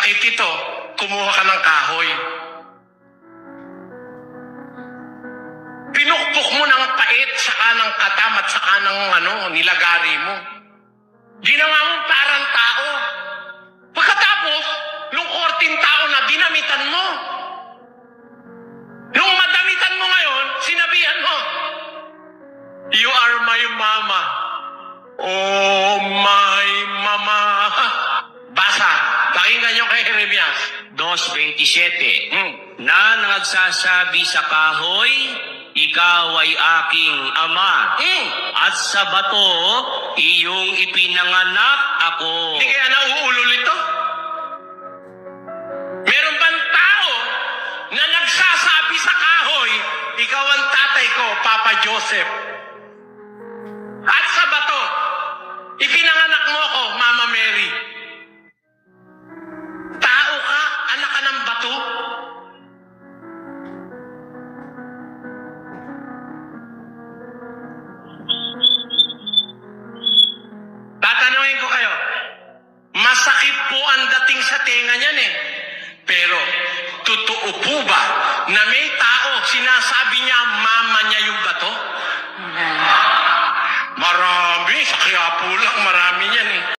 masakit ito, kumuha ka ng kahoy. Pinukpok mo ng pait sa kanang katam at sa kanang nilagari mo. Ginawa mo parang tao. Pagkatapos, lungkorting tao na dinamitan mo. Nung madamitan mo ngayon, sinabihan mo, "You are my mama." Oh, my mama. Basa. Pakinggan nyo kay Jeremias 2:27. Na nagsasabi sa kahoy, ikaw ay aking ama. At sa bato, iyong ipinanganak ako. Hindi kaya nauulol ito? Meron bang tao na nagsasabi sa kahoy, ikaw ang tatay ko, Papa Joseph. At sa bato, ipinanganak mo ako, Mama Mary. Tao ka, anak ka ng bato. Tatanungin ko kayo, masakit po ang dating sa tenga niyan eh. Pero, totoo po ba na may tao